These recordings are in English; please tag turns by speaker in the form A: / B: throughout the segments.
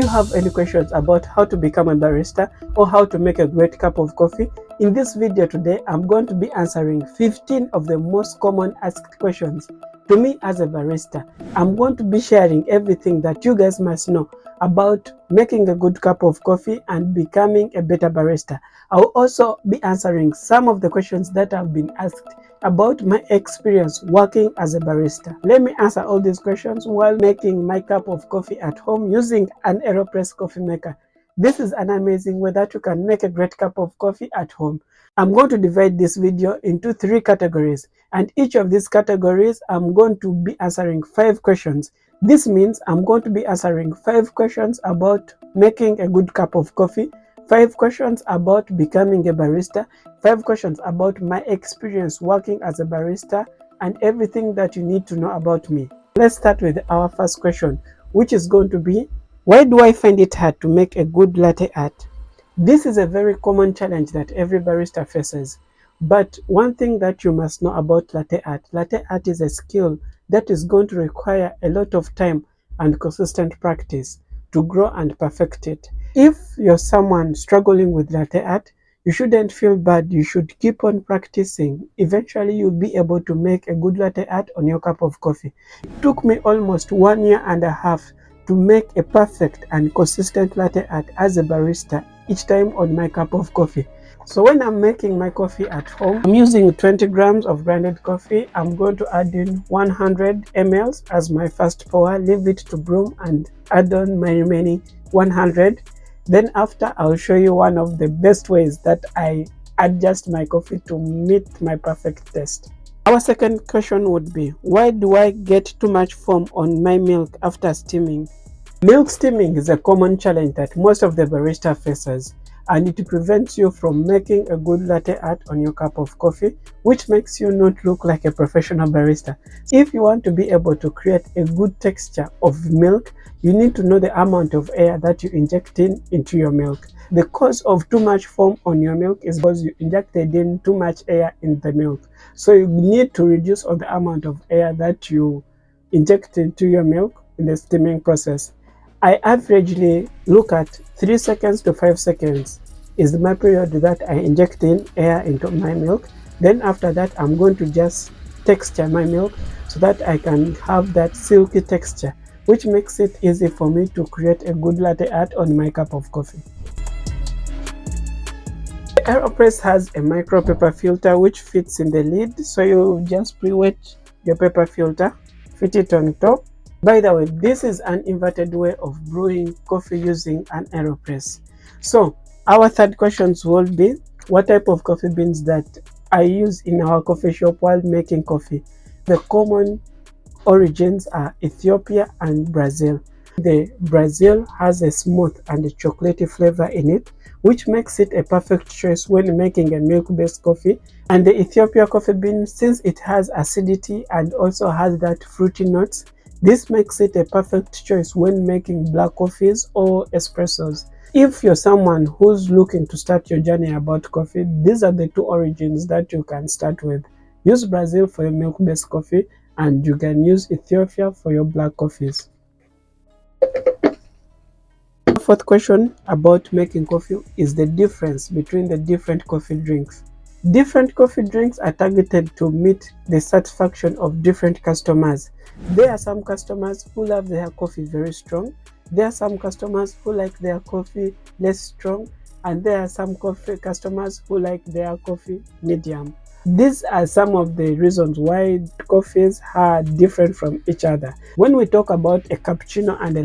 A: If you have any questions about how to become a barista or how to make a great cup of coffee, in this video today, I'm going to be answering 15 of the most common asked questions to me as a barista. I'm going to be sharing everything that you guys must know about making a good cup of coffee and becoming a better barista. I'll also be answering some of the questions that have been asked about my experience working as a barista. Let me answer all these questions while making my cup of coffee at home using an AeroPress coffee maker. This is an amazing way that you can make a great cup of coffee at home. I'm going to divide this video into 3 categories, and each of these categories I'm going to be answering 5 questions. This means I'm going to be answering 5 questions about making a good cup of coffee, 5 questions about becoming a barista, 5 questions about my experience working as a barista, and everything that you need to know about me. Let's start with our first question, which is going to be, why do I find it hard to make a good latte art? This is a very common challenge that every barista faces. But one thing that you must know about latte art is a skill that is going to require a lot of time and consistent practice to grow and perfect it. If you're someone struggling with latte art, you shouldn't feel bad. You should keep on practicing. Eventually, you'll be able to make a good latte art on your cup of coffee. It took me almost 1.5 years to make a perfect and consistent latte art as a barista each time on my cup of coffee. So when I'm making my coffee at home, I'm using 20 grams of grounded coffee. I'm going to add in 100 ml as my first pour, leave it to brew and add on my remaining 100. Then after, I'll show you one of the best ways that I adjust my coffee to meet my perfect taste. Our second question would be, why do I get too much foam on my milk after steaming? Milk steaming is a common challenge that most of the barista faces, and it prevents you from making a good latte art on your cup of coffee, which makes you not look like a professional barista. If you want to be able to create a good texture of milk, you need to know the amount of air that you inject into your milk. The cause of too much foam on your milk is because you injected in too much air in the milk. So you need to reduce on the amount of air that you inject into your milk in the steaming process. I averagely look at 3 seconds to 5 seconds is my period that I inject in air into my milk. Then after that, I'm going to just texture my milk so that I can have that silky texture, which makes it easy for me to create a good latte art on my cup of coffee. The AeroPress has a micro paper filter which fits in the lid, so you just pre-wet your paper filter, fit it on top. By the way, this is an inverted way of brewing coffee using an AeroPress. So our third questions will be, what type of coffee beans that I use in our coffee shop while making coffee? The common origins are Ethiopia and Brazil. The Brazil has a smooth and a chocolatey flavor in it, which makes it a perfect choice when making a milk-based coffee. And the Ethiopia coffee bean, since it has acidity and also has that fruity notes, this makes it a perfect choice when making black coffees or espressos. If you're someone who's looking to start your journey about coffee, these are the 2 origins that you can start with. Use Brazil for your milk-based coffee, and you can use Ethiopia for your black coffees. The fourth question about making coffee is the difference between the different coffee drinks. Different coffee drinks are targeted to meet the satisfaction of different customers. There are some customers who love their coffee very strong. There are some customers who like their coffee less strong. And there are some coffee customers who like their coffee medium. These are some of the reasons why coffees are different from each other. When we talk about a cappuccino and a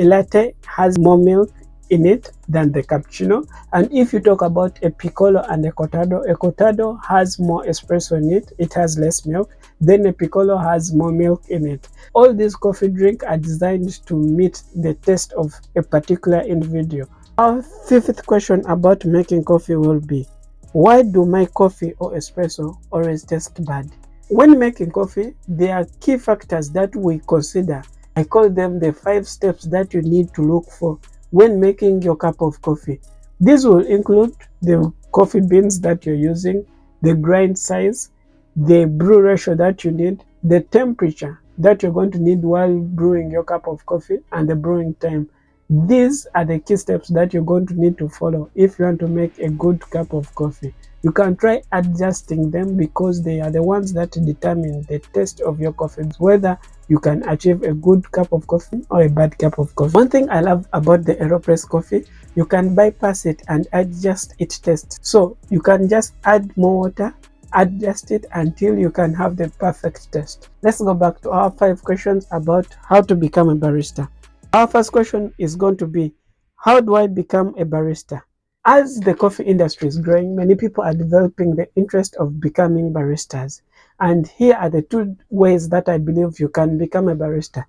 A: latte has more milk in it than the cappuccino. And if you talk about a piccolo and a cortado has more espresso in it, it has less milk. Then a piccolo has more milk in it. All these coffee drinks are designed to meet the taste of a particular individual. Our fifth question about making coffee will be, why do my coffee or espresso always taste bad? When making coffee, there are key factors that we consider. I call them the 5 steps that you need to look for when making your cup of coffee. These will include the coffee beans that you're using, the grind size, the brew ratio that you need, the temperature that you're going to need while brewing your cup of coffee, and the brewing time. These are the key steps that you're going to need to follow if you want to make a good cup of coffee. You can try adjusting them because they are the ones that determine the taste of your coffee, whether you can achieve a good cup of coffee or a bad cup of coffee. One thing I love about the AeroPress coffee, you can bypass it and adjust its taste. So you can just add more water, adjust it until you can have the perfect taste. Let's go back to our 5 questions about how to become a barista. Our first question is going to be, how do I become a barista? As the coffee industry is growing, many people are developing the interest of becoming baristas. And here are the 2 ways that I believe you can become a barista.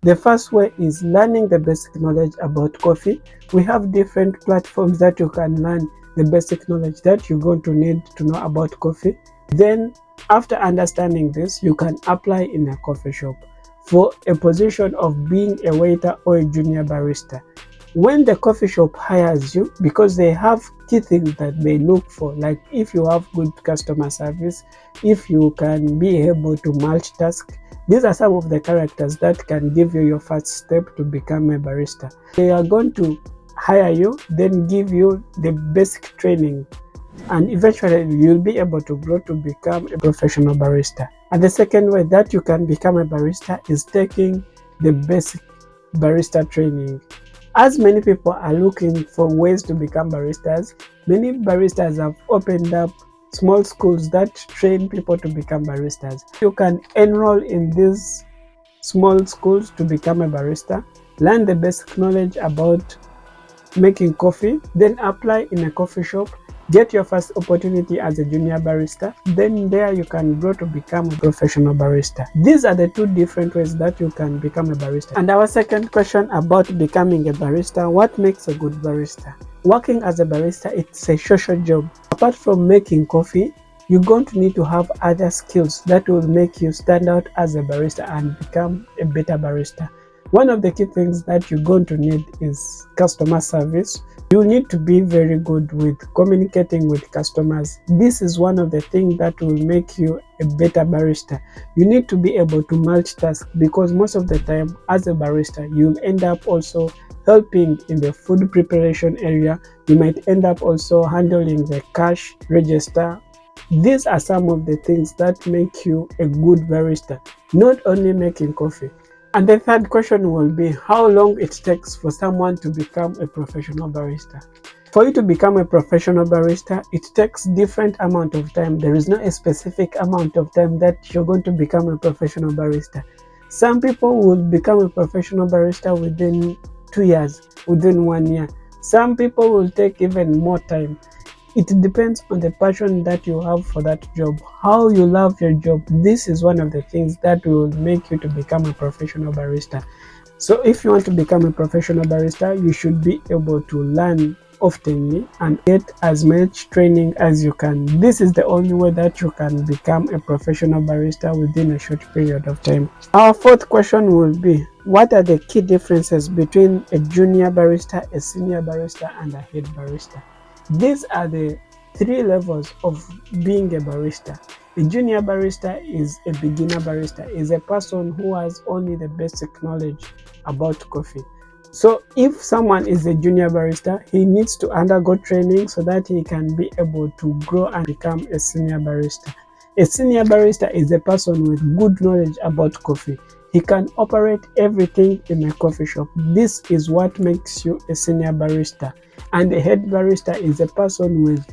A: The first way is learning the basic knowledge about coffee. We have different platforms that you can learn the basic knowledge that you're going to need to know about coffee. Then, after understanding this, you can apply in a coffee shop for a position of being a waiter or a junior barista. When the coffee shop hires you, because they have key things that they look for, like if you have good customer service, if you can be able to multitask, these are some of the characters that can give you your first step to become a barista. They are going to hire you, then give you the basic training, and eventually you'll be able to grow to become a professional barista. And the second way that you can become a barista is taking the basic barista training. As many people are looking for ways to become baristas, many baristas have opened up small schools that train people to become baristas. You can enroll in these small schools to become a barista, learn the basic knowledge about making coffee, then apply in a coffee shop, get your first opportunity as a junior barista, then there you can grow to become a professional barista. These are the 2 different ways that you can become a barista. And our second question about becoming a barista, what makes a good barista? Working as a barista, it's a social job. Apart from making coffee, you're going to need to have other skills that will make you stand out as a barista and become a better barista. One of the key things that you're going to need is customer service. You need to be very good with communicating with customers. This is one of the things that will make you a better barista. You need to be able to multitask, because most of the time as a barista, you'll end up also helping in the food preparation area. You might end up also handling the cash register. These are some of the things that make you a good barista, not only making coffee. And the third question will be how long it takes for someone to become a professional barista. For you to become a professional barista, it takes different amount of time. There is not a specific amount of time that you're going to become a professional barista. Some people will become a professional barista within 2 years, within 1 year. Some people will take even more time. It depends on the passion that you have for that job, how you love your job. This is one of the things that will make you to become a professional barista. So if you want to become a professional barista, you should be able to learn oftenly and get as much training as you can. This is the only way that you can become a professional barista within a short period of time. Our fourth question will be, what are the key differences between a junior barista, a senior barista, and a head barista? These are the 3 levels of being a barista. A junior barista is a beginner barista, is a person who has only the basic knowledge about coffee. So if someone is a junior barista, he needs to undergo training so that he can be able to grow and become a senior barista. A senior barista is a person with good knowledge about coffee. He can operate everything in a coffee shop. This is what makes you a senior barista. And a head barista is a person with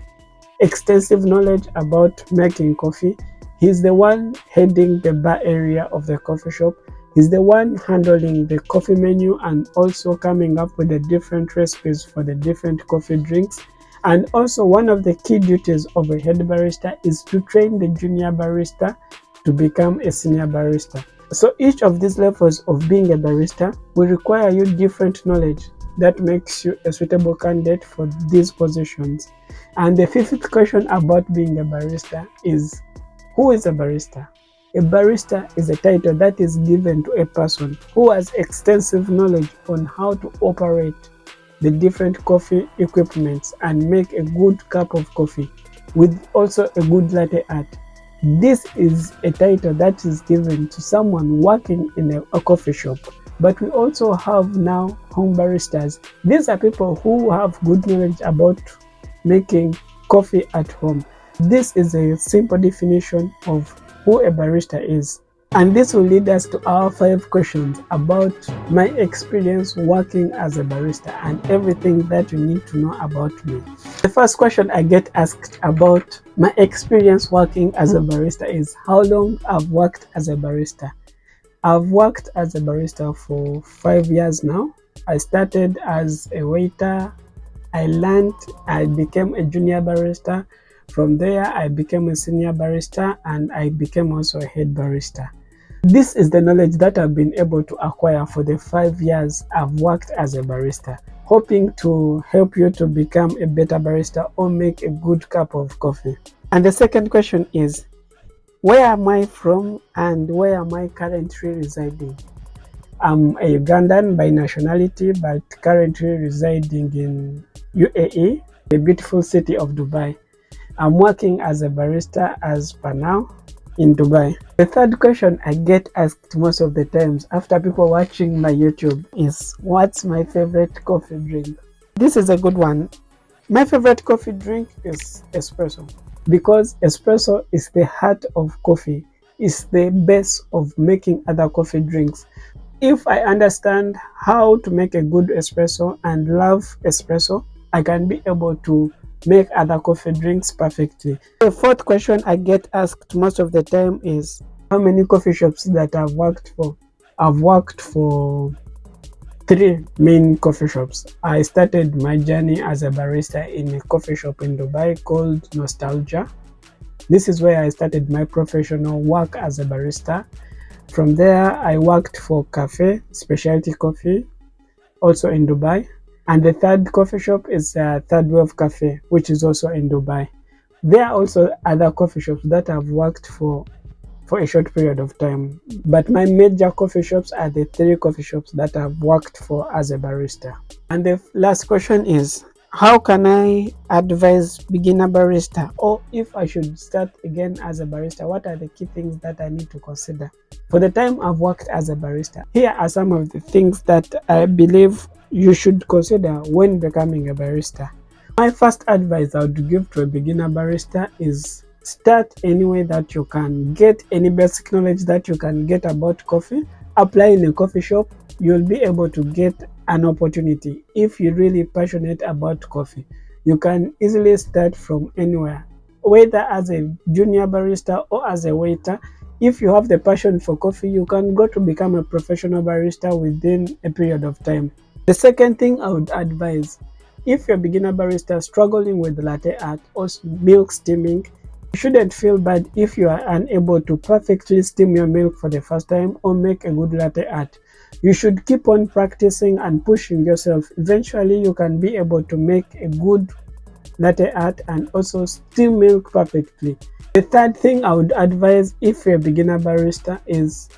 A: extensive knowledge about making coffee. He's the one heading the bar area of the coffee shop. He's the one handling the coffee menu and also coming up with the different recipes for the different coffee drinks. And also one of the key duties of a head barista is to train the junior barista to become a senior barista. So each of these levels of being a barista will require you different knowledge that makes you a suitable candidate for these positions. And the fifth question about being a barista is, who is a barista? A barista is a title that is given to a person who has extensive knowledge on how to operate the different coffee equipments and make a good cup of coffee with also a good latte art. This is a title that is given to someone working in a coffee shop. But we also have now home baristas. These are people who have good knowledge about making coffee at home. This is a simple definition of who a barista is. And this will lead us to our 5 questions about my experience working as a barista and everything that you need to know about me. The first question I get asked about my experience working as a barista is how long I've worked as a barista. I've worked as a barista for 5 years now. I started as a waiter. I learned, I became a junior barista. From there, I became a senior barista and I became also a head barista. This is the knowledge that I've been able to acquire for the 5 years I've worked as a barista, hoping to help you to become a better barista or make a good cup of coffee. And the second question is, where am I from and where am I currently residing? I'm a Ugandan by nationality, but currently residing in UAE, the beautiful city of Dubai. I'm working as a barista as per now in Dubai. The third question I get asked most of the times after people watching my YouTube is, what's my favorite coffee drink? This is a good one. My favorite coffee drink is espresso, because espresso is the heart of coffee. It's the base of making other coffee drinks. If I understand how to make a good espresso and love espresso, I can be able to make other coffee drinks perfectly. The fourth question I get asked most of the time is how many coffee shops that I've worked for. I've worked for 3 main coffee shops. I started my journey as a barista in a coffee shop in Dubai called Nostalgia. This is where I started my professional work as a barista. From there, I worked for Café, specialty coffee, also in Dubai. And the third coffee shop is Third Wave Cafe, which is also in Dubai. There are also other coffee shops that I've worked for a short period of time. But my major coffee shops are the 3 coffee shops that I've worked for as a barista. And the last question is, how can I advise beginner barista, or if I should start again as a barista, what are the key things that I need to consider? For the time I've worked as a barista, here are some of the things that I believe you should consider when becoming a barista. My first advice I would give to a beginner barista is start any way that you can. Get any basic knowledge that you can get about coffee. Apply in a coffee shop. You'll be able to get an opportunity. If you're really passionate about coffee, you can easily start from anywhere, whether as a junior barista or as a waiter. If you have the passion for coffee, you can go to become a professional barista within a period of time. The second thing I would advise, if you're a beginner barista struggling with latte art or milk steaming, you shouldn't feel bad if you are unable to perfectly steam your milk for the first time or make a good latte art. You should keep on practicing and pushing yourself. Eventually, you can be able to make a good latte art and also steam milk perfectly. The third thing I would advise if you're a beginner barista is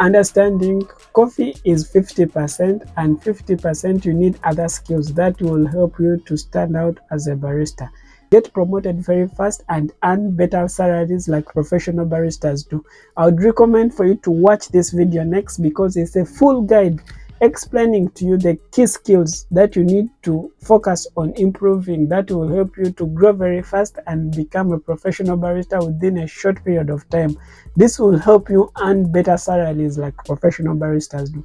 A: understanding coffee is 50% and 50% you need other skills that will help you to stand out as a barista. Get promoted very fast and earn better salaries like professional baristas do. I would recommend for you to watch this video next, because it's a full guide explaining to you the key skills that you need to focus on improving that will help you to grow very fast and become a professional barista within a short period of time. This will help you earn better salaries like professional baristas do.